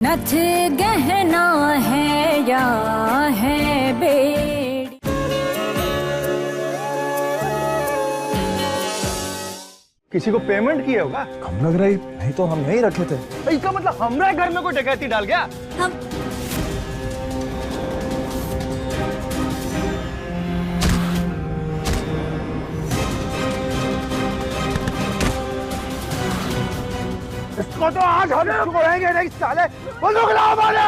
नथ गहना है या है बेड़ी। किसी को पेमेंट किया होगा? कम लग रही, नहीं तो हम यहीं रखे थे। इसका मतलब हमारे घर में कोई डकैती डाल गया? हम इसको तो आज हम छोड़ेंगे नहीं साले। बंदूक लाओ मारे।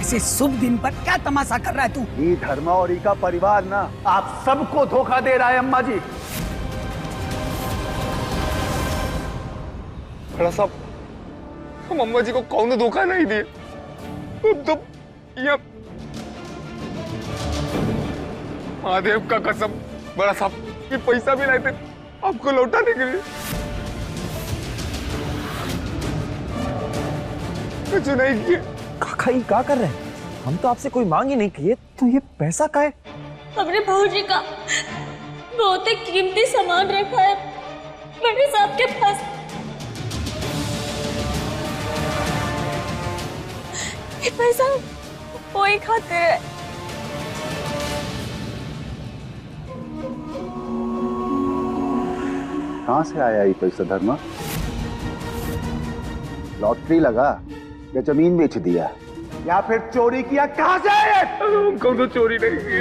इसे शुभ दिन पर क्या तमाशा कर रहा है तू? ये धर्मा और का परिवार ना आप सबको धोखा दे रहा है अम्मा जी। खड़ा साहब, हम अम्मा जी को कौन धोखा नहीं दिए। तो ये महादेव का कसम, बड़ा साहब ये पैसा भी नहीं थे आपको लौटाने के लिए। कुछ नहीं किए। काका ये क्या कर रहे हैं? हम तो आपसे कोई मांग ही नहीं किए, तो ये पैसा का है? हमने भाऊजी का बहुत ही कीमती सामान रखा है बड़े साहब के पास। ये पैसा वो ही खाते हैं। कहाँ से आया ये पैसा धर्मा? लॉटरी लगा या जमीन बेच दिया या फिर चोरी किया? कहाँ से आया? हमको तो चोरी नहीं की।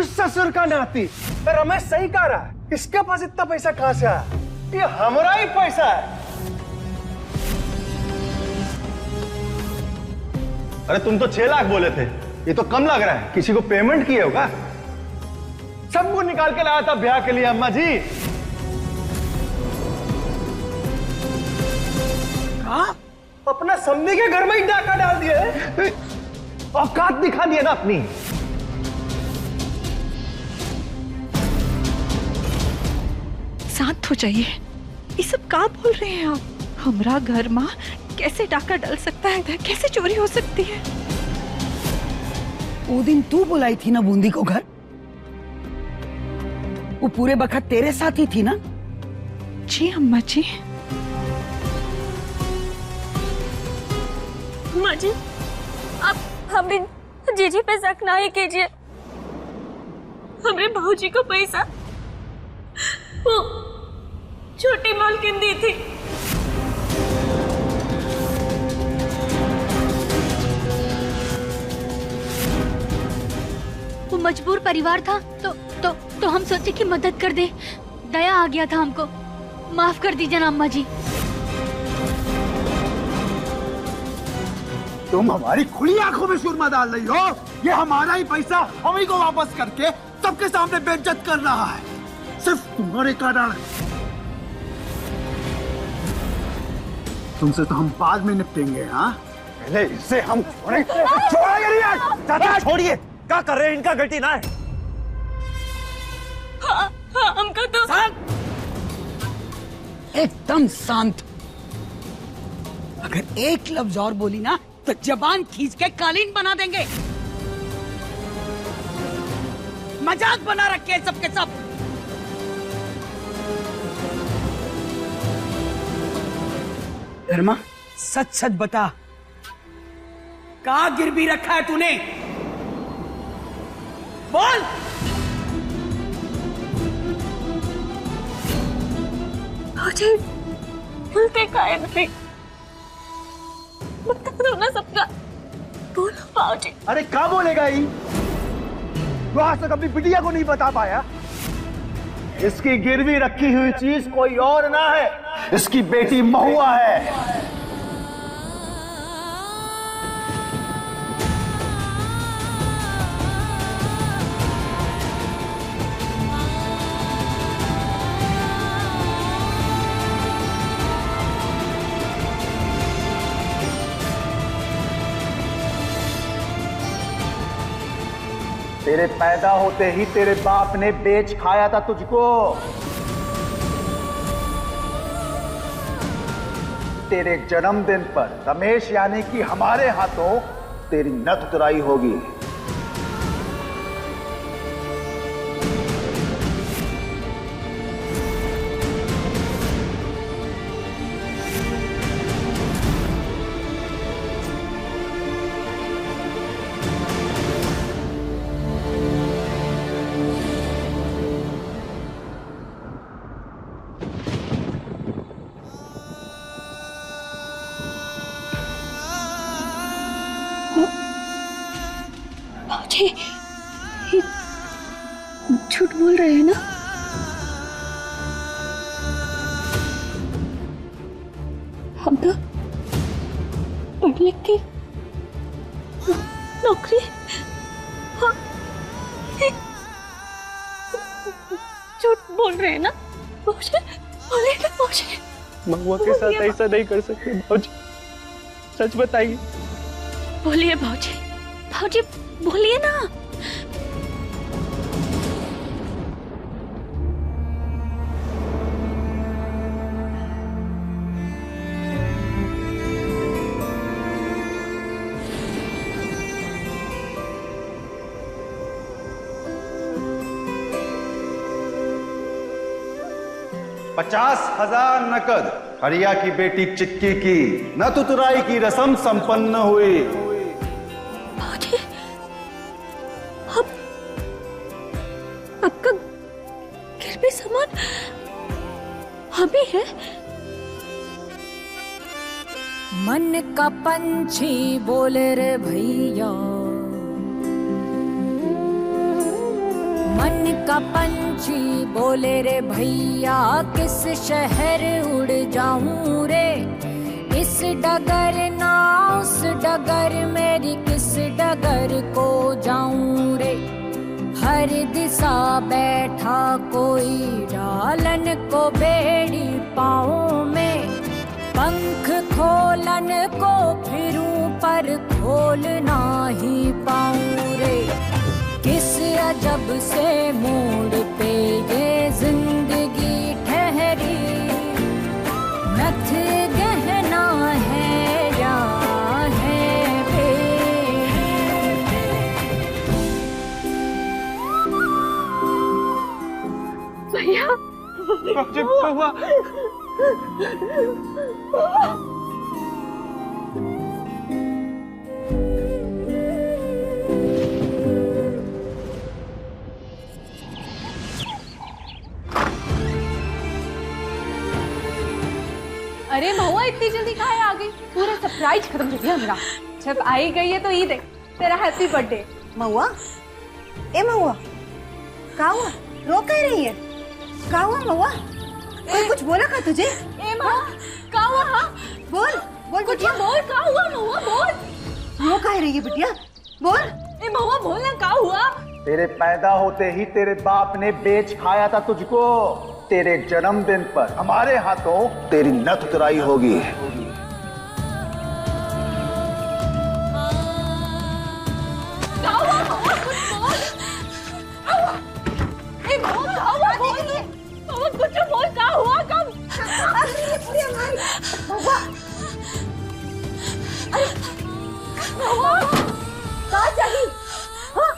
ससुर का नाती रमेश सही कह रहा है। इसके पास इतना पैसा कहाँ से आया? ये हमारा ही पैसा है। अरे तुम तो 6 लाख बोले थे, ये तो कम लग रहा है। किसी को पेमेंट किए होगा? सबको निकाल के लाया था ब्याह के लिए अम्मा जी। हाँ? अपना समधी के घर में ही डाका डाल दिए। औकात दिखा दिए ना अपनी। शांत हो जाइए। ये सब क्या बोल रहे हैं आप? हमारा घर माँ कैसे डाका डाल सकता है? कैसे चोरी हो सकती है? वो दिन तू बुलाई थी ना बूंदी को घर, वो पूरे वक्त तेरे साथ ही थी ना? जी अम्मा जी। अम्मा जी, आप हमें जीजी पे शक ना ही कीजिए। हमने भाऊजी को पैसा वो छोटी मालकिन दी थी। वो मजबूर परिवार था तो हम सोचे कि मदद कर दे। दया आ गया था हमको। माफ कर दीजिए ना अम्मा जी। तुम हमारी खुली आंखों में सुरमा डाल रही हो। ये हमारा ही पैसा हम ही को वापस करके सबके सामने बेइज्जत कर रहा है, सिर्फ तुम्हारे कारण। तुमसे तो हम बाद में निपटेंगे। हाँ, पहले इसे हम छोड़ेंगे नहीं। चाचा छोड़िए, क्या कर रहे हैं? इनका गलती ना है। हाँ, हमको तो शांत, एकदम शांत। अगर एक लफ्ज और बोली ना तो जबान खींच के कालीन बना देंगे। मजाक बना रखे हैं सबके सब। धर्मा, सच सच बता, कहाँ गिरवी रखा है तूने? बोल। भाऊजी बोलते काहे नहीं? बता दो ना सबका। बोलो भाऊजी। अरे क्या बोलेगा ये? वो आज तक अपनी बिटिया को नहीं बता पाया। इसकी गिरवी रखी हुई चीज कोई और ना है, इसकी बेटी महुआ है। तेरे पैदा होते ही तेरे बाप ने बेच खाया था तुझको। तेरे जन्मदिन पर रमेश यानी कि हमारे हाथों तेरी नथ तुराई होगी। रहे हैं ना? हम ना पढ़ लिख के नौकरी, हाँ, झूठ बोल रहे हैं ना? मुझे बोले ना, मुझे महुआ के साथ ऐसा नहीं कर सकते भाजी, सच बताइए। बोलिए भाजी, भाजी बोलिए ना। $50,000 नकद हरिया की बेटी चिक्की की न तुतराई की रस्म संपन्न हुई। भाजी, आपका गिरवी सामान हमें है। मन का पंछी बोले रे भैया, मन का पंछी बोले रे भैया, किस शहर उड़ जाऊं रे, इस डगर ना उस डगर, मेरी किस डगर को जाऊं रे। हर दिशा बैठा कोई डालन को बेड़ी पाँव में, पंख खोलन को फिरूं पर खोल ना ही पाऊं रे। किस अजब से मोड़ पे ये जिंदगी ठहरी, नथ गहना है या है बेड़ी। भैया, महुआ, अरे महुआ इतनी जल्दी कहाँ आ गई? पूरा सरप्राइज खत्म कर दिया मेरा। जब आई गई है तो ये देख तेरा हैप्पी बर्थडे। महुआ, ए महुआ, क्या हुआ? रो कह रही है? क्या हुआ महुआ? कोई कुछ बोला का तुझे? ए महुआ, क्या हुआ? हाँ बोल बोल बिटिया, बोल, क्या हुआ महुआ? बोल। रो कह रही है बिटिया, बोल। ए महुआ बोल ना, क्या हुआ? तेरे पैदा होते ही तेरे बाप ने बेच खाया था तुझको। तेरे जन्मदिन पर हमारे हाथों तेरी नथ उतराई होगी। क्या हुआ महुआ? कुछ बोल। ए महुआ, क्या हुआ? बोल ना। महुआ कुछ बोल, क्या हुआ? कब? महुआ, महुआ, कहाँ चली? हाँ?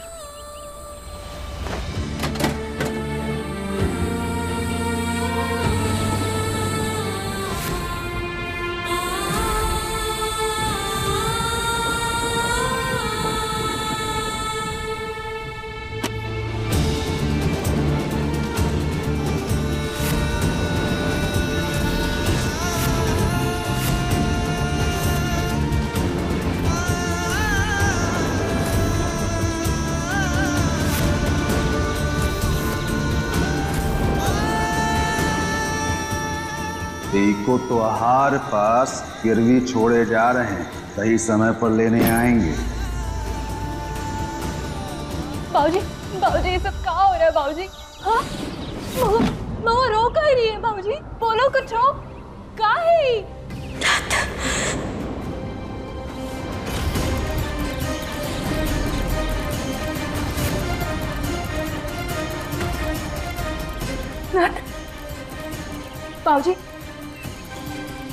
को तो आहार पास गिरवी छोड़े जा रहे हैं, सही समय पर लेने आएंगे। बाबूजी, बाबूजी ये सब क्या हो रहा है बाबूजी? हाँ, महुआ रो क्या रही है बाबूजी? बोलो कुछ हो, क्या है? बाबूजी,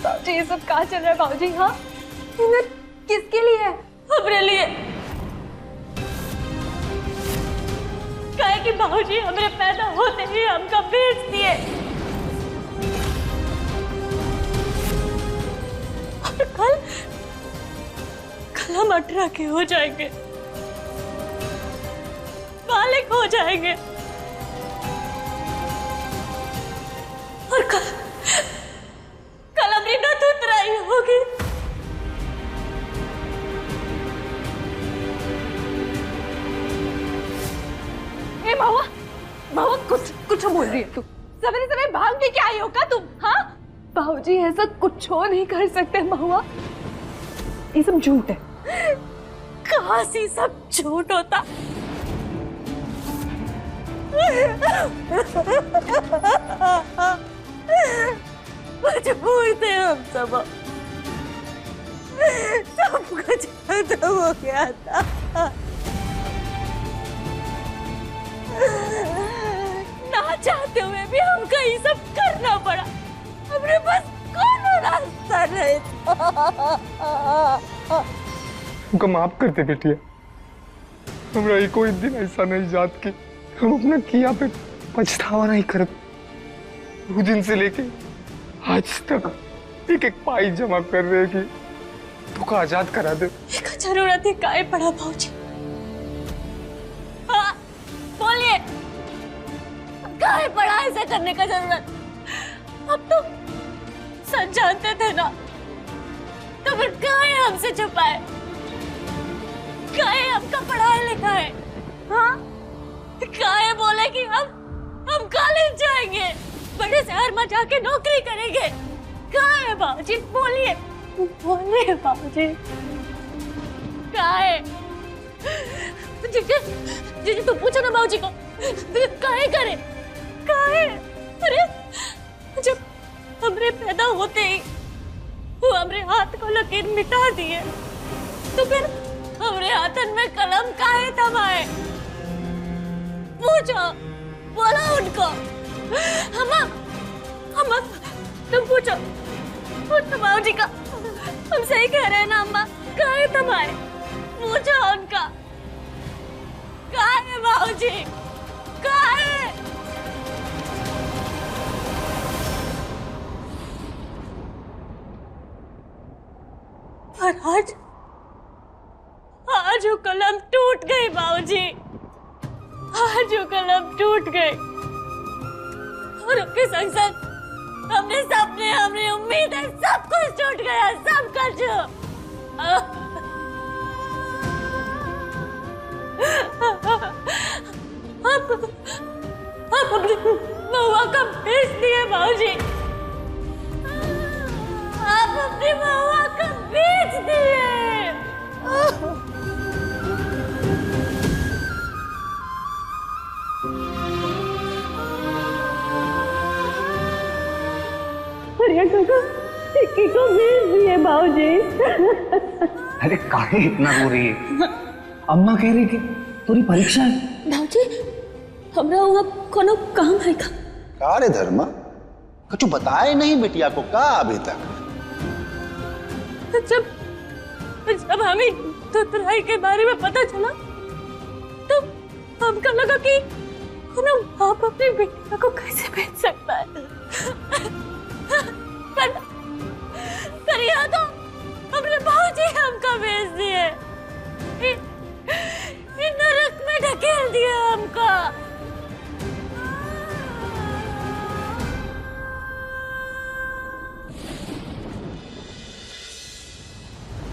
बाबूजी ये सब कहाँ चल रहा है बाबूजी? हाँ, किसके लिए है? हमरे लिए। काहे कि बाबूजी हमरे पैदा होते ही हमका बेच दिए, और कल हम 18 के हो जाएंगे, बालिग हो जाएंगे, और कल हमारी नथ उतराई होगी। ए महुआ, महुआ कुछ रही है तू? सवेरे सवेरे भाग के क्या आई हो का तुम? हाँ बाबूजी ऐसा कुछ हो नहीं कर सकते महुआ, ये सब झूठ है। कहाँ से सब झूठ होता? मजबूर थे हम सब कुछ खत्म हो गया था। ना चाहते हुए भी हमको ये सब करना पड़ा। हमने बस कौन रास्ता नहीं था। हमको माफ कर दे बेटिया, हमरा ये कोई दिन ऐसा नहीं याद कि हम अपना किया पे पछतावा नहीं करत। उस दिन से लेके आज तक एक एक पाई जमा कर रहे कि तू को आजाद करा दे। जरूरत है काहे पड़ा भाऊजी? हाँ बोलिए, काहे पड़ा ऐसा करने का जरूरत? अब तो सच जानते थे ना, तो फिर काहे हमसे छुपाए? काहे हमका पढ़ाया लिखा है? हाँ काहे बोले कि हम कॉलेज जाएंगे, बड़े शहर में जाके नौकरी करेंगे? काहे बाबूजी बोलिए, बोलिए बाबूजी काहे? जी तू पूछो ना बाबूजी को, काहे करे? काहे? अरे जब हमरे पैदा होते ही वो हमरे हाथ को लकीर मिटा दिए, तो फिर हमरे हाथन में कलम काहे थमाए? पूछो, बोलो उनको। हम तुम पूछो बाबूजी का, हम सही कह रहे हैं ना अम्मा? काहे थमाए? पूछो उनका, काहे बाबूजी काहे? पर आज वो कलम टूट गई बाबूजी, आज वो कलम टूट गई और उसके संग संग हमने सपने, हमने उम्मीदें, सब कुछ टूट गया, सब कुछ। आप अपनी महुआ का बेच दिए बाबूजी, आप अपनी महुआ का बेच दिए। टिक्की को भेज दिए बाबूजी। अरे काहे इतना रो रही है? अम्मा कह रही कि पूरी परीक्षा है। बाबूजी हमरा हुआ कोनो काम है का? का रे धर्मा, कुछ बताए नहीं बेटिया को का अभी तक? जब हमें तुतराई के बारे में पता चला तो हमको लगा कि आप अपनी बेटिया को कैसे भेज सकता है। पर यहाँ तो हमने बाबूजी हमको भेज दिए, इन नरक में ढकेल दिया हमको।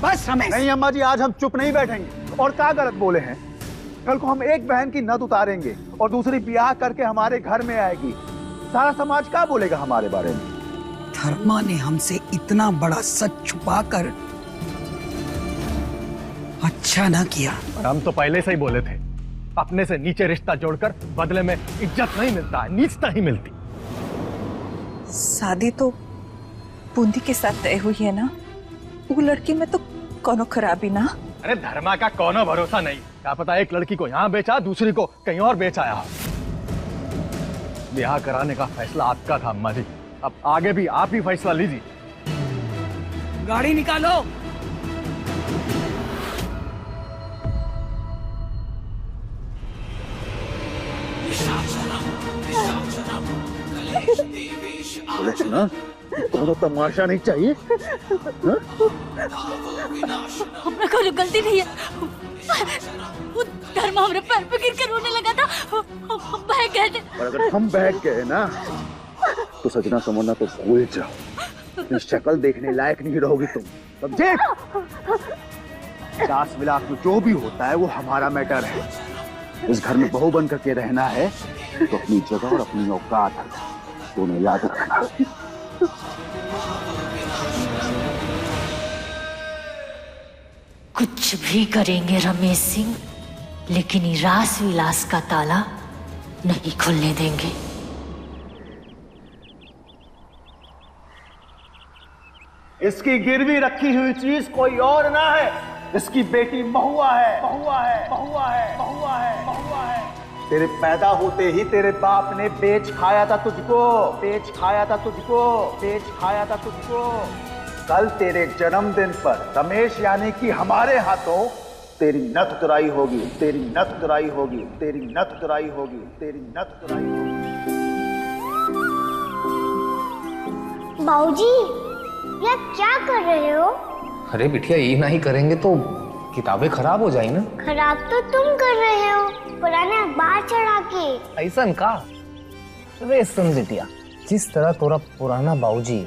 बस रमेश। नहीं अम्मा जी, आज हम चुप नहीं बैठेंगे। और क्या गलत बोले हैं? कल को हम एक बहन की नद उतारेंगे और दूसरी ब्याह करके हमारे घर में आएगी। सारा समाज क्या बोलेगा हमारे बारे में? धर्मा ने हमसे इतना बड़ा सच छुपाकर अच्छा ना किया। हम तो पहले से ही बोले थे, अपने से नीचे रिश्ता जोड़कर बदले में इज्जत नहीं मिलता है, नीचता ही मिलती। शादी तो बूंदी के साथ तय हुई है ना, वो लड़की में तो कोनो खराबी ना। अरे धर्मा का कोनो भरोसा नहीं, क्या पता एक लड़की को यहाँ बेचा, दूसरी को कहीं और बेच आया। ब्याह कराने का फैसला आपका था अम्मा जी, अब आगे भी आप ही फैसला लीजिए। गाड़ी निकालो। बोले सुना, तो तमाशा नहीं चाहिए। हमरा कोई गलती नहीं है, वो धर्मा हमरे पैर पे गिर कर रोने लगा था, हम बह गए थे। और अगर हम बह गए ना तो सजना समझना तो भूल जाओ, शक्ल देखने लायक नहीं रहोगी तुम, समझे? 50 लाख में जो भी होता है वो हमारा मैटर है, इस घर में बहू बन करके रहना है तो अपनी जगह और अपनी औकात दोनों याद रखना। कुछ भी करेंगे रमेश सिंह, लेकिन ये रास विलास का ताला नहीं खुलने देंगे। इसकी गिरवी रखी हुई चीज कोई और ना है, इसकी बेटी महुआ है, महुआ है, महुआ है, महुआ है, महुआ है। तेरे पैदा होते ही तेरे बाप ने बेच खाया था तुझको, बेच खाया था तुझको, बेच खाया था तुझको। कल तेरे जन्मदिन पर रमेश यानी कि हमारे हाथों तेरी नथ उतराई होगी, तेरी नथ उतराई होगी, तेरी नथ उतराई होगी, तेरी नथ उतराई होगी। बाबूजी, ये क्या कर रहे हो? अरे बिटिया, ये नहीं करेंगे तो किताबें खराब हो जाएंगी ना। खराब तो तुम कर रहे हो, पुराने अखबार चढ़ा के। ऐसा का? अरे सुन बिटिया, जिस तरह तोरा पुराना बाबूजी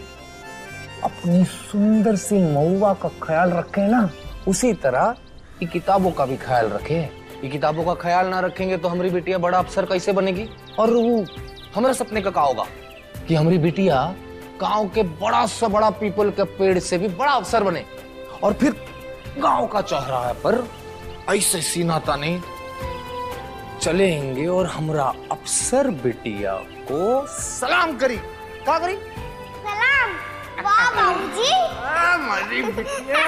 अपनी सुंदर सी महुआ का ख्याल रखे ना, उसी तरह ये किताबों का भी ख्याल रखे। ये किताबों का ख्याल ना रखेंगे तो हमारी बिटिया बड़ा अफसर कैसे बनेगी? और वो हमारे सपने का होगा कि हमारी बिटिया गांव के बड़ा से बड़ा पीपल के पेड़ से भी बड़ा अफसर बने, और फिर गांव का चौराहे पर ऐसे सीना ताने चलेंगे और हमरा अफसर बिटिया को सलाम करी। क्या करी? सलाम। वाह बाबूजी, हमारी बिटिया।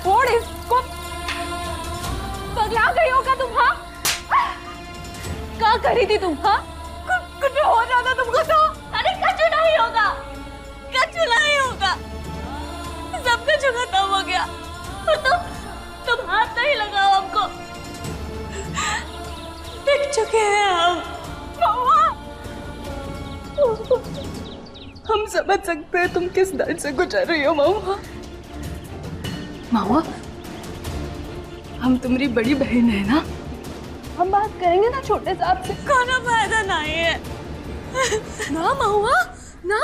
छोड़ इसको। पगला गई होगा तुम? हाँ, क्या करी थी तुम? हाँ, कुछ हो रहा था तुमको तो? अरे कुछ नहीं होगा, कुछ नहीं होगा, सब कुछ खत्म हो गया। और तुम हाथ नहीं लगाओ हमको, देख चुके हैं हम। हम समझ सकते हैं तुम किस दर्द से गुजर रही हो महुआ। महुआ, हम तुम्हारी बड़ी बहन है ना, हम बात करेंगे ना छोटे साहब से। कोई फायदा नहीं है ना महुआ ना,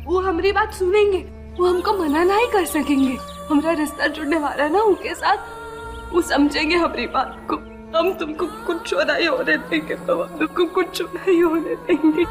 वो हमारी बात सुनेंगे, वो हमको मना नहीं कर सकेंगे। हमारा रिश्ता जुड़ने वाला है ना उनके साथ, वो समझेंगे हमारी बात को। हम तुमको कुछ नहीं होने देंगे, तो हम तुमको कुछ नहीं होने देंगे।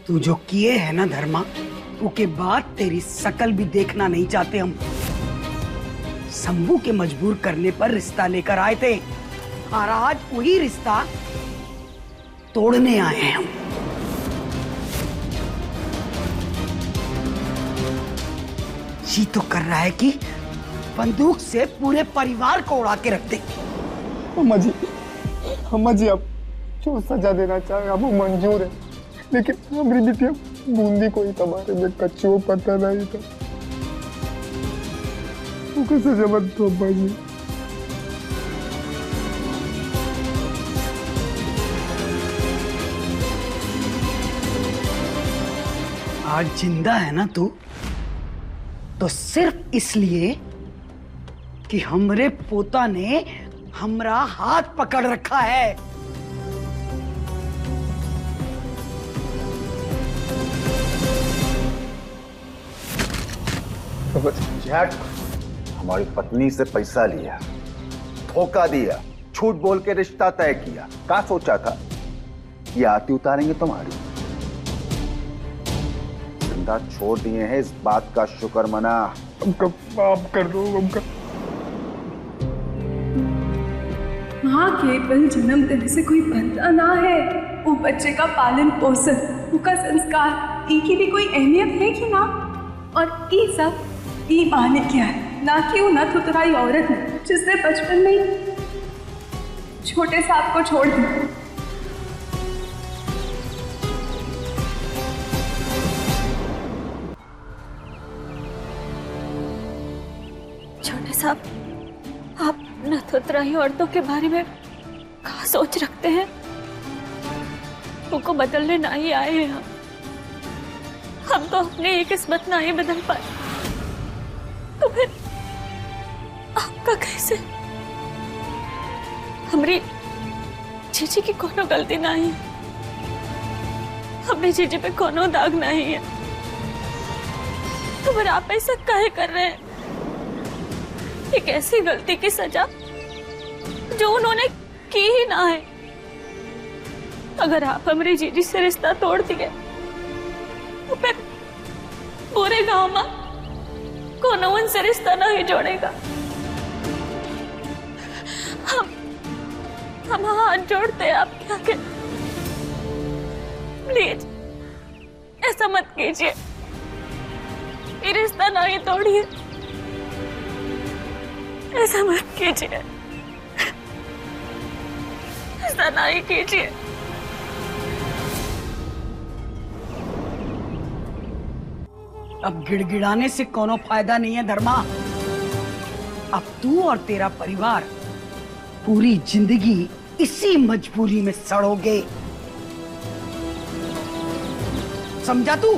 तू जो किए है ना धर्मा, उसके बाद तेरी शकल भी देखना नहीं चाहते हम। शंभू के मजबूर करने पर रिश्ता लेकर आए थे, और आज वही रिश्ता तोड़ने आए हैं हम। जी तो कर रहा है कि बंदूक से पूरे परिवार को उड़ा के रख दे। अम्मा जी आप जो सजा देना चाहे अब वो मंजूर है, लेकिन हमारी बिटिया बूंदी को ही बारे में कच्चो पता नहीं था। वो कैसे जबरदस्त तो अम्मा जी। आज जिंदा है ना तू, तो सिर्फ इसलिए कि हमरे पोता ने हमरा हाथ पकड़ रखा है। झट हमारी पत्नी से पैसा लिया, धोखा दिया, झूठ बोल के रिश्ता तय किया। क्या सोचा था ये आती उतारेंगे तुम्हारी? जिंदा छोड़ दिए हैं, इस बात का शुक्र मना। हमका माफ कर दो। हमका माँ केवल जन्मदिन से कोई बनता ना है, वो बच्चे का पालन पोषण, उसका संस्कार, इनकी भी कोई अहमियत है कि ना? और ये सब ये माने क्या है? ना कि वो नथ उतराई औरत ने जिसने बचपन में ही छोटे सांप को छोड़ दिया। छोटे साहब, आप नथ उतराई औरतों के बारे में क्या सोच रखते हैं? उनको बदलने ना ही आए हैं हम तो अपनी ये किस्मत ना ही बदल पाए, तो फिर आपका कैसे? हमारी जीजी की कोनो गलती नहीं है, हमने जीजी पे कोनो दाग नहीं है, तो फिर आप ऐसा काहे कर रहे हैं? एक ऐसी गलती की सजा जो उन्होंने की ही ना है। अगर आप हमारी जीजी से रिश्ता तोड़ दिए तो फिर पूरे गांव में कोनो उनसे रिश्ता नहीं जोड़ेगा। हम हाथ जोड़ते हैं आपके आगे, प्लीज ऐसा मत कीजिए, ये रिश्ता नहीं तोड़िए, ऐसा मत कीजिए, ऐसा नहीं कीजिए। अब गिड़गिड़ाने से कोनो फायदा नहीं है धर्मा। अब तू और तेरा परिवार पूरी जिंदगी इसी मजबूरी में सड़ोगे, समझा तू?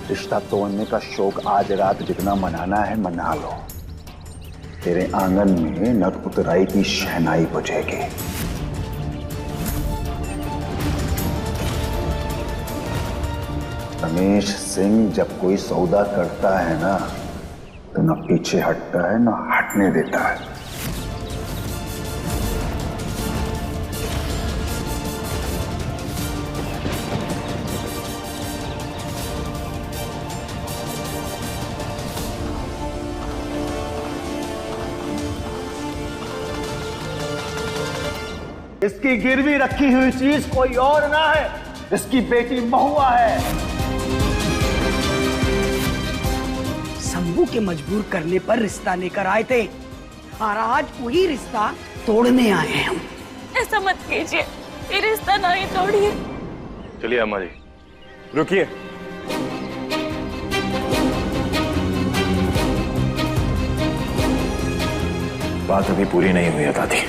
रिश्ता तोड़ने का शौक आज रात जितना मनाना है मना लो। तेरे आंगन में नथ उतराई की शहनाई बजेगी। रमेश सिंह जब कोई सौदा करता है ना, तो न पीछे हटता है न हटने देता है। इसकी गिरवी रखी हुई चीज कोई और ना है, इसकी बेटी महुआ है। शंभू के मजबूर करने पर रिश्ता लेकर आए थे और आज वही रिश्ता तोड़ने आए हैं हम। ऐसा मत कीजिए, ये रिश्ता नहीं तोड़िए। चलिए अम्मा जी, रुकिए। बात अभी पूरी नहीं हुई है दादी।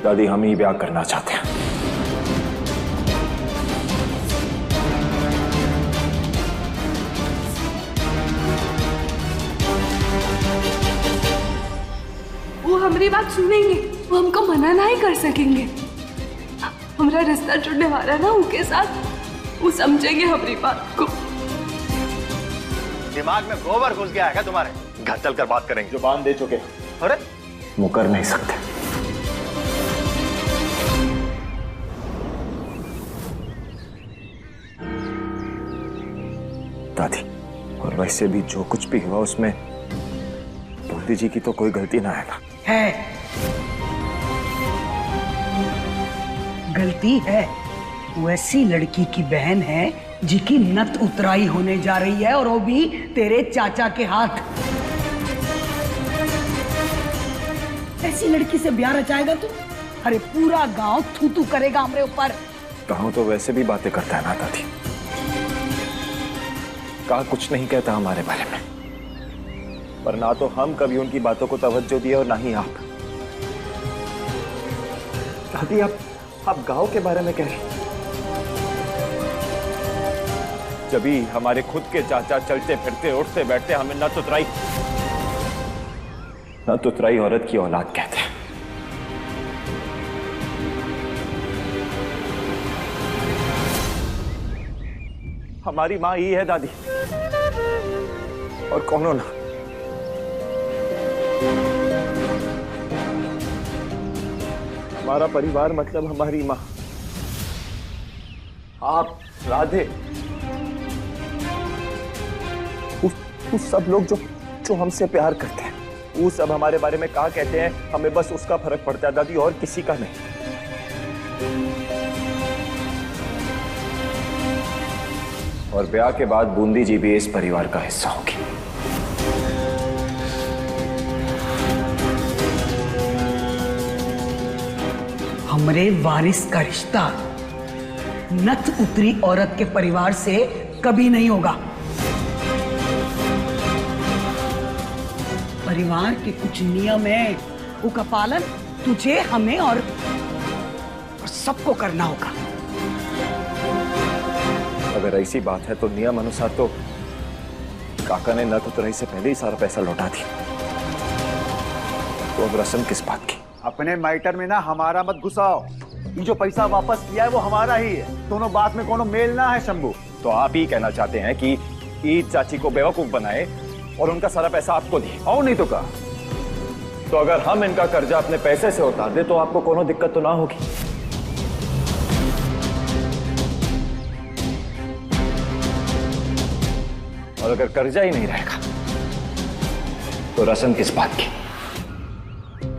दादी, हम ही ब्याह करना चाहते हैं। वो हमारी बात सुनेंगे, वो हमको मना नहीं कर सकेंगे। हमारा रिश्ता जुड़ने वाला ना उनके साथ, वो समझेंगे हमारी बात को। दिमाग में गोबर घुस गया है क्या तुम्हारे? घर चलकर बात करेंगे। जो बांध दे चुके। अरे मुकर नहीं सकते। दादी, और वैसे भी जो कुछ भी हुआ उसमें बोलती जी की तो कोई गलती ना है ना? है, गलती है। वो ऐसी लड़की की बहन है जिसकी नथ उतराई होने जा रही है, और वो भी तेरे चाचा के हाथ। ऐसी लड़की से ब्याह रचाएगा तू? अरे पूरा गांव थू थू करेगा हमरे ऊपर। गाँव तो वैसे भी बातें करता है ना दादी, कहा कुछ नहीं कहता हमारे बारे में, पर ना तो हम कभी उनकी बातों को तवज्जो दिए और ना ही आप। दादी, आप गांव के बारे में कह रहे हैं? जब ही हमारे खुद के चाचा चलते फिरते उठते बैठते हमें नथ उतराई औरत की औलाद कहते हैं। हमारी माँ ही है दादी, और कौन हो ना। हमारा परिवार मतलब हमारी माँ। आप, राधे, उस सब लोग जो हमसे प्यार करते हैं, वो सब हमारे बारे में क्या कहते हैं, हमें बस उसका फर्क पड़ता है दादी, और किसी का नहीं। और ब्याह के बाद बूंदी जी भी इस परिवार का हिस्सा होगी। हमरे वारिस का रिश्ता नथ उतरी औरत के परिवार से कभी नहीं होगा। परिवार के कुछ नियम है, उनका पालन तुझे, हमें और सबको करना होगा। अगर ऐसी बात है तो नियम अनुसार तो काका ने नथ उतराई से पहले ही सारा पैसा लौटा दिया, तो अब रस्म किस बात की? अपने मैटर में ना हमारा मत घुसाओ। ये जो पैसा वापस किया है वो हमारा ही है। दोनों बात में कोनो मेल ना है शंभू। तो आप ही कहना चाहते हैं कि ईद चाची को बेवकूफ बनाए और उनका सारा पैसा आपको दिए? और नहीं तो कहा। तो अगर हम इनका कर्जा अपने पैसे से उतार दे तो आपको कोनो दिक्कत तो ना होगी? और अगर कर्जा ही नहीं रहेगा तो रस्म किस बात की?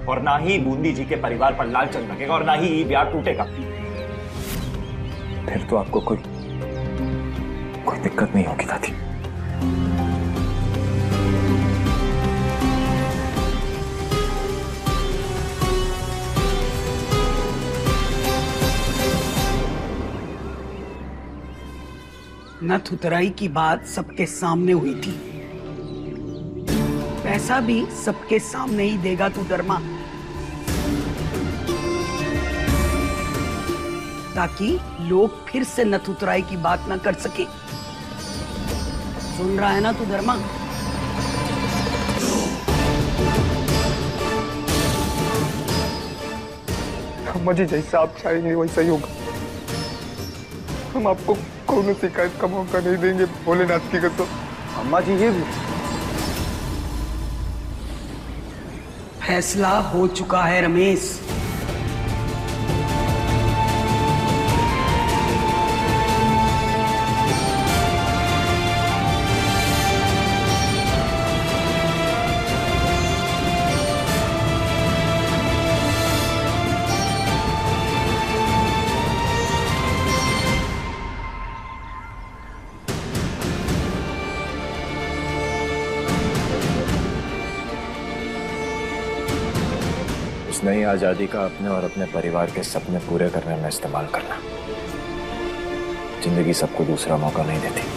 और ना ही बूंदी जी के परिवार पर लालचन लगेगा और ना ही ब्याह टूटेगा। फिर तो आपको कोई दिक्कत नहीं होगी दादी। नथ उतराई की बात सबके सामने हुई थी, पैसा भी सबके सामने ही देगा तू धर्मा, ताकि लोग फिर से नथ उतराई की बात ना कर सके। सुन रहा है ना तू धर्मा? अम्मा जी जैसा आप चाहेंगे वैसा ही होगा। हम आपको कोनो शिकायत का मौका नहीं देंगे, भोलेनाथ की कसम। अम्मा जी ये फैसला हो चुका है रमेश। नई आजादी का अपने और अपने परिवार के सपने पूरे करने में इस्तेमाल करना। जिंदगी सबको दूसरा मौका नहीं देती।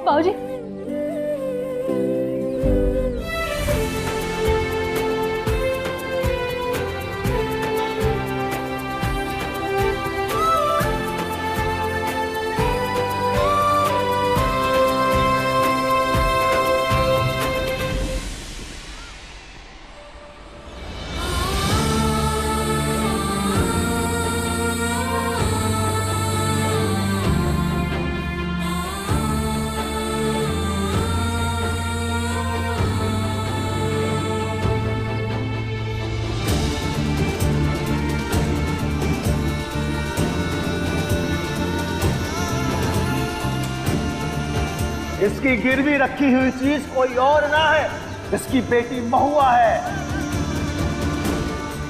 बाबूजी, इसकी गिरवी रखी हुई चीज कोई और ना है, इसकी बेटी महुआ है।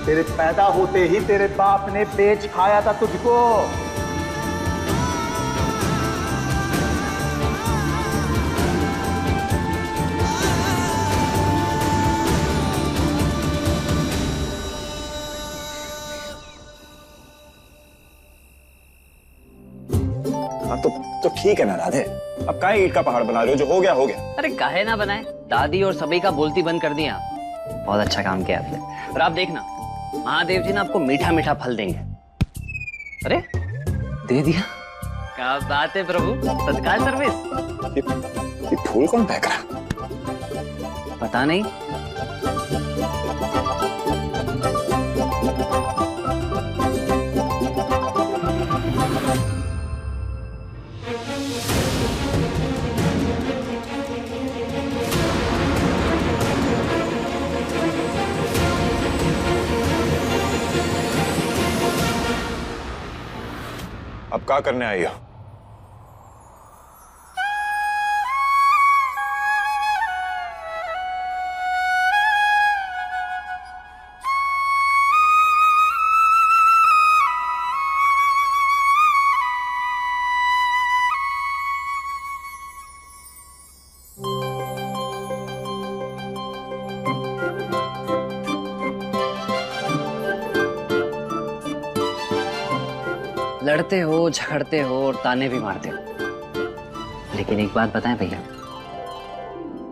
तेरे पैदा होते ही तेरे बाप ने बेच खाया था तुझको। हाँ तो ठीक है ना राधे, अब काहे ईंट का पहाड़ बना रहे हो? जो हो गया हो गया। अरे काहे ना बनाए, दादी और सभी का बोलती बंद कर दिया। बहुत अच्छा काम किया आपने। और आप देखना महादेव जी ना आपको मीठा मीठा फल देंगे। अरे दे दिया, क्या बात है प्रभु, तत्काल सर्विस। ये फूल कौन फेंक रहा? पता नहीं। अब क्या करने आई हो? लड़ते हो, झगड़ते हो और ताने भी मारते हो, लेकिन एक बात बताएं भैया,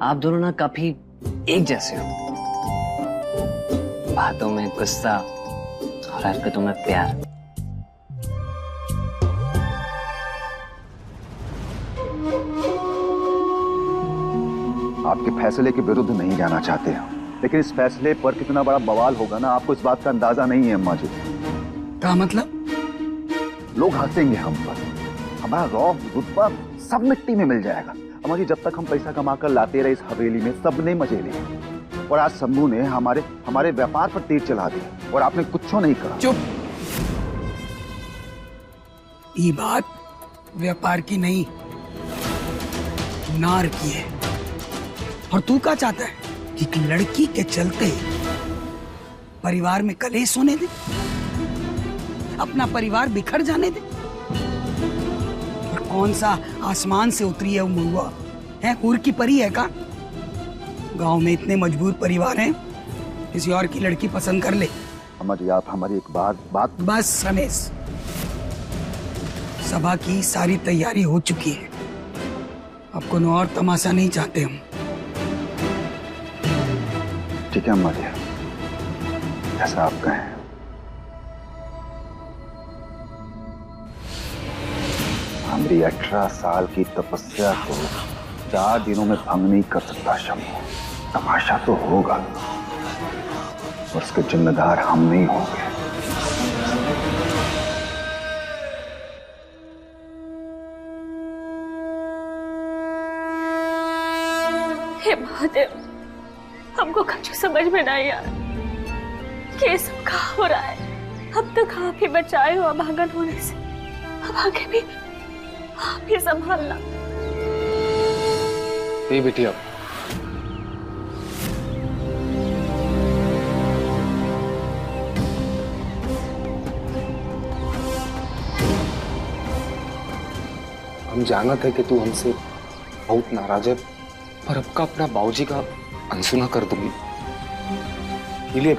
आप दोनों ना काफी एक जैसे हो। बातों में गुस्सा और हरकतों में प्यार। आपके फैसले के विरुद्ध नहीं जाना चाहते हम, लेकिन इस फैसले पर कितना बड़ा बवाल होगा ना, आपको इस बात का अंदाजा नहीं है अम्मा जी। क्या मतलब? लोग हंसेंगे हम पर, हमारा रौब रुतबा सब मिट्टी में मिल जाएगा। अम्मा जी, जब तक हम पैसा कमा कर लाते रहे इस हवेली में सबने मजे लिए, और आज शंभू ने हमारे व्यापार पर तीर चला दिया और आपने कुछ नहीं कहा। चुप। ये बात व्यापार की नहीं, नार की है। और तू क्या चाहता है कि एक लड़की के चलते परिवार में कलेश होने दे, अपना परिवार बिखर जाने दे? और कौन सा आसमान से उतरी है वो महुआ है? हूर की परी है का? गांव में इतने मजबूर परिवार हैं, किसी और की लड़की पसंद कर ले। अम्मा जी, आप हमारी एक बात बस रमेश, सभा की सारी तैयारी हो चुकी है, अब कोई और तमाशा नहीं चाहते हम। ठीक है अम्मा जी, जैसा आप कहें। हमारी 18 साल की तपस्या को 4 दिनों में भंग नहीं कर सकता शंभू। तमाशा तो होगा और उसके जिम्मेदार हम नहीं होंगे। हे महादेव, हमको कुछ समझ में नहीं आ रहा कि ये सब कहाँ हो रहा है। अब तक आप ही बचाए हो अभागन होने से, अब आगे भी आप ही संभालना। बेटी, अब हम जाना था कि तू हमसे बहुत नाराज है, पर अब का अपना बाबूजी का अनसुना कर दूंगी। इसलिए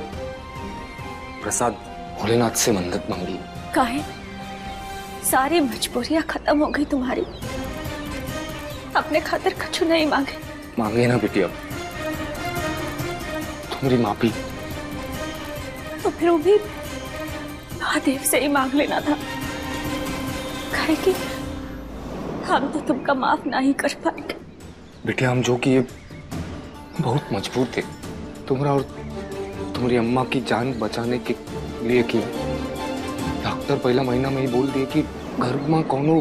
प्रसाद भोलेनाथ से मन्नत मांगी। काहे? सारी मजबूरियां खत्म हो गई तुम्हारी, अपने खातिर कुछ नहीं मांगे ना बेटी, अब तुम्हारी माफी। तो फिर वो भी महादेव से ही मांग लेना था, काहे कि हम तो तुमका माफ नहीं कर पाएंगे। बेटी, हम जो किए बहुत मजबूर थे, तुम्हारा और तुम्हारी अम्मा की जान बचाने के लिए किया। डॉक्टर पहला महीना में ही बोल दिए कि घर में कोनो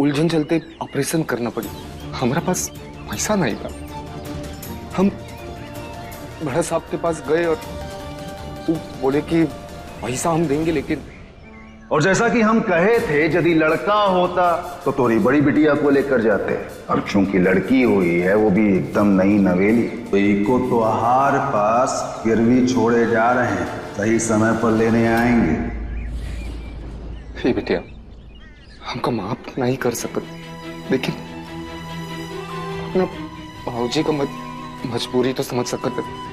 उलझन चलते ऑपरेशन करना पड़ी। हमारा पास पैसा नहीं था। हम बड़ा साहब के पास गए और वो बोले कि पैसा हम देंगे, लेकिन और जैसा कि हम कहे थे, यदि लड़का होता तो तोरी बड़ी बिटिया को लेकर जाते, और चूंकि लड़की हुई है वो भी एकदम नई नवेली, तो इको तो आहार पास गिरवी छोड़े जा रहे हैं, सही समय पर लेने आएंगे। हे बिटिया, हमको माफ नहीं कर सकते, लेकिन अपना भाऊजी का मजबूरी तो समझ सकते।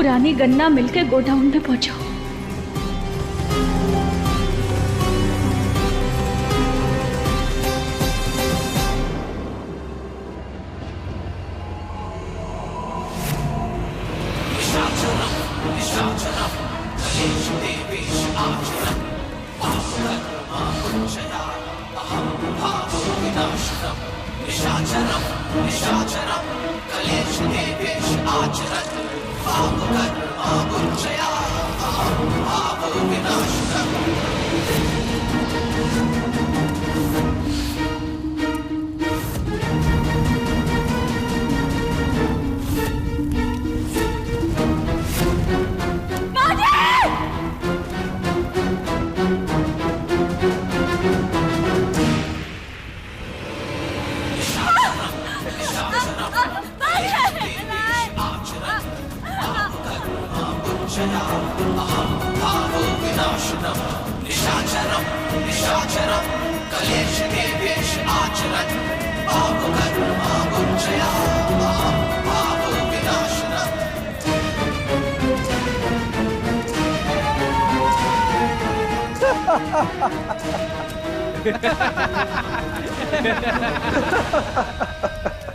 पुरानी गन्ना मिल के गोडाउन में पहुंचाओ।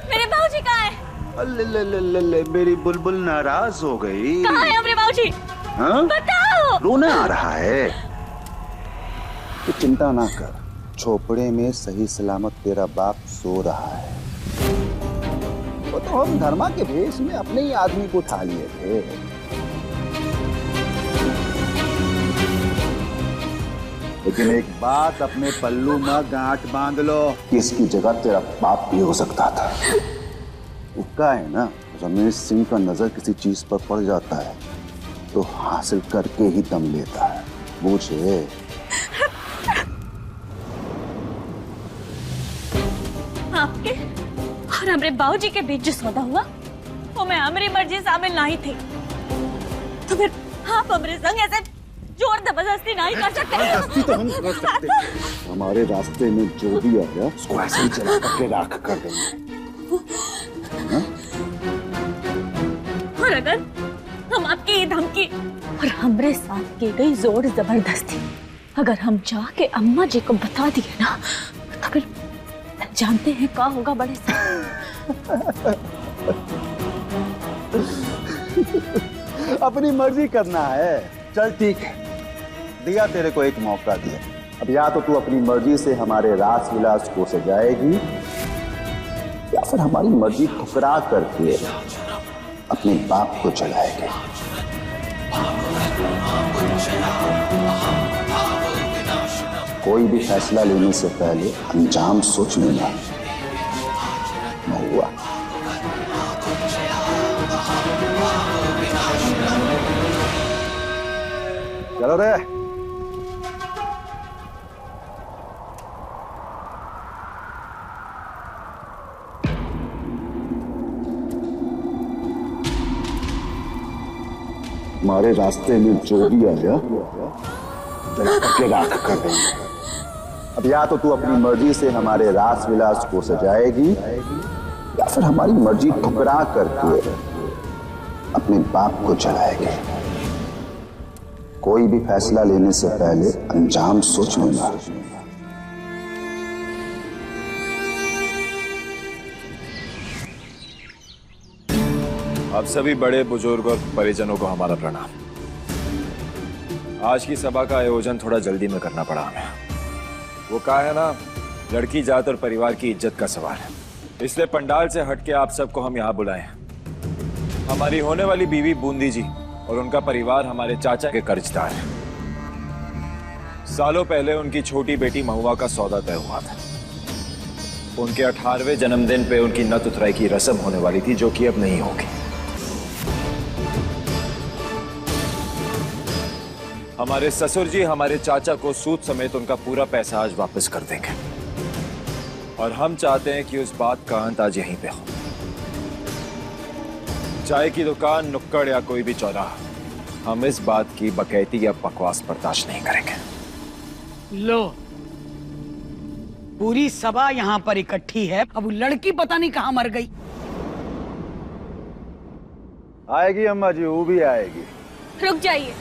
मेरे बाबूजी कहाँ है? ले, मेरी बुलबुल नाराज हो गई। कहाँ है मेरे बाबूजी? हाँ? बताओ। रोना आ रहा है। तो चिंता ना कर, झोपड़े में सही सलामत तेरा बाप सो रहा है। वो तो हम धर्मा के भेष में अपने ही आदमी को उठा लिए थे। लेकिन एक बात अपने पल्लू में गांठ बांध लो कि इसकी जगह तेरा बाप भी हो सकता था। उसका है ना, रमेश सिंह का नजर किसी चीज पर पड़ जाता है तो हासिल करके ही दम लेता है, बूझे? आपके और हमारे बाबूजी के बीच जो सौदा हुआ वो मैं हमारी मर्जी शामिल नहीं थी, तो फिर आप हमारे संग ऐसे जोर जबरदस्ती नहीं कर सकते। जबरदस्ती तो हम कर सकते हैं। हमारे रास्ते में जो भी आया उसको ऐसे ही चला करके राख कर देंगे। और अगर हम आपकी ये धमकी और हमारे साथ की गई जोर जबरदस्ती अगर हम जाके अम्मा जी को बता दिए ना तो फिर जानते हैं क्या होगा बड़े साहब। अपनी मर्जी करना है। चल ठीक है, दिया तेरे को एक मौका दिया। अब या तो तू अपनी मर्जी से हमारे रास विलास को सजाएगी या फिर हमारी मर्जी ठुकरा करके अपने बाप को चलाएगी। कोई भी फैसला लेने से पहले अंजाम सोच लेना। महुआ चलो रे। हमारे रास्ते में जो भी आया करके राख कर देंगे। अब या तो तू अपनी मर्जी से हमारे रास विलास को सजाएगी या फिर हमारी मर्जी ठुकरा करके अपने बाप को चलाएगी। कोई भी फैसला लेने से पहले अंजाम सोच लेना। आप सभी बड़े बुजुर्ग और परिजनों को हमारा प्रणाम। आज की सभा का आयोजन थोड़ा जल्दी में करना पड़ा हमें। वो कहा है ना, लड़की जात और परिवार की इज्जत का सवाल है, इसलिए पंडाल से हटके आप सबको हम यहाँ बुलाए हैं। हमारी होने वाली बीवी बूंदी जी और उनका परिवार हमारे चाचा के कर्जदार हैं। सालों पहले उनकी छोटी बेटी महुआ का सौदा तय हुआ था। उनके 18वें जन्मदिन पे उनकी नत उतराई की रस्म होने वाली थी, जो कि अब नहीं होगी। हमारे ससुर जी हमारे चाचा को सूद समेत उनका पूरा पैसा आज वापस कर देंगे और हम चाहते हैं कि उस बात का अंत आज यहीं पे हो। चाय की दुकान, नुक्कड़ या कोई भी चौराहा, हम इस बात की बकैती या बकवास बर्दाश्त नहीं करेंगे। लो, पूरी सभा यहाँ पर इकट्ठी है, अब वो लड़की पता नहीं कहाँ मर गई। आएगी अम्मा जी, वो भी आएगी। रुक जाइए।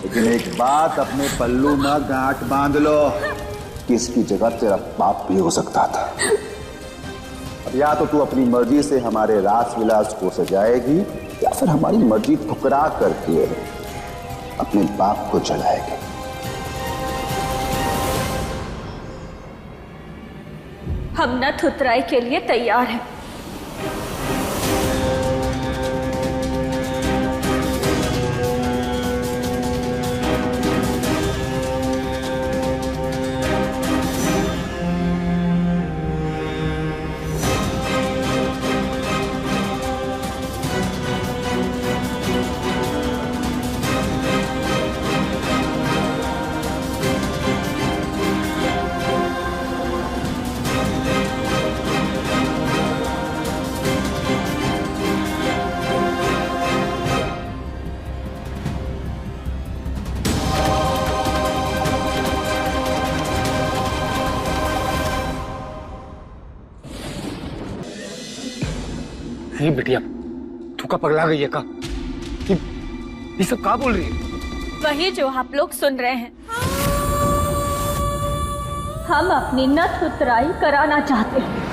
लेकिन एक बात अपने पल्लू में गांठ बांध लो कि इसकी जगह तेरा बाप भी हो सकता था। अब या तो तू अपनी मर्जी से हमारे रास विलास को सजाएगी या फिर हमारी मर्जी ठुकरा करके अपने बाप को जलाएगी। हम नथ उतराई के लिए तैयार हैं। नहीं बिटिया, तू का पगला गई है का? ये सब क्या बोल रही है? वही जो आप लोग सुन रहे हैं। हम अपनी नथ उतराई कराना चाहते हैं।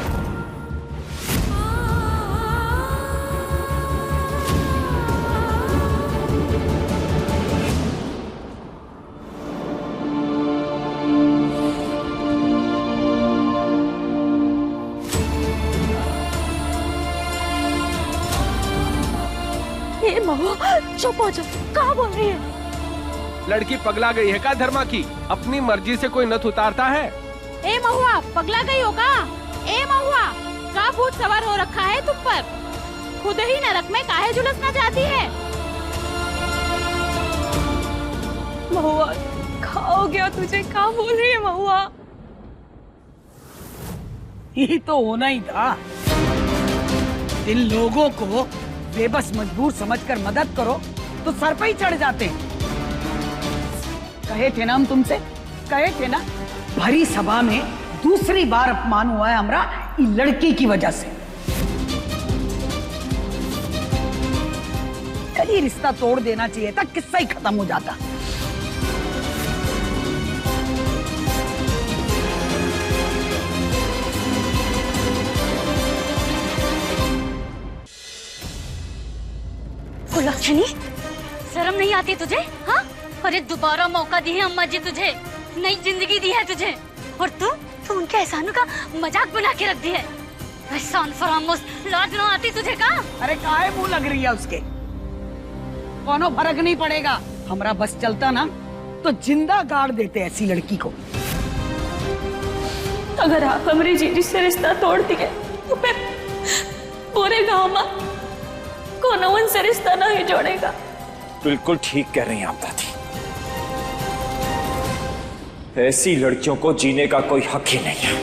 चुप हो जाओ, क्या बोल रही है? लड़की पगला गई है का धर्मा की? अपनी मर्जी से कोई नथ उतारता है? ए महुआ, पगला गई होगा? ए महुआ, का भूत सवार हो रखा है तुम पर? खुद ही नरक में काहे झुलसना चाहती है? महुआ, खाओ गया तुझे, क्या बोल रही है महुआ? यही तो होना ही था। इन लोगों को बेबस मजबूर समझकर मदद करो तो सर पे ही चढ़ जाते हैं। कहे थे ना हम तुमसे, कहे थे ना। भरी सभा में दूसरी बार अपमान हुआ है हमरा इस लड़की की वजह से। कल ही रिश्ता तोड़ देना चाहिए था, किस्सा ही खत्म हो जाता। लक्ष्मी, शर्म नहीं आती तुझे? हाँ, अरे दोबारा मौका दी है अम्मा जी तुझे, नई जिंदगी दी है तुझे, और तू उनके एहसानों का मजाक बना के रख दी है। एहसान फरामोश, लाज ना आती तुझे का? अरे काहे मुंह लग रही है उसके? कोनो फर्क नहीं पड़ेगा। हमरा बस चलता ना तो जिंदा गाड़ देते ऐसी लड़की को। अगर आप हमारी जीजी से रिश्ता तोड़ दिए तो फिर पूरे गांव में कौन उनसे रिश्ता नहीं जोड़ेगा। बिल्कुल ठीक कह रही हैं आप दादी। ऐसी लड़कियों को जीने का कोई हक ही नहीं है।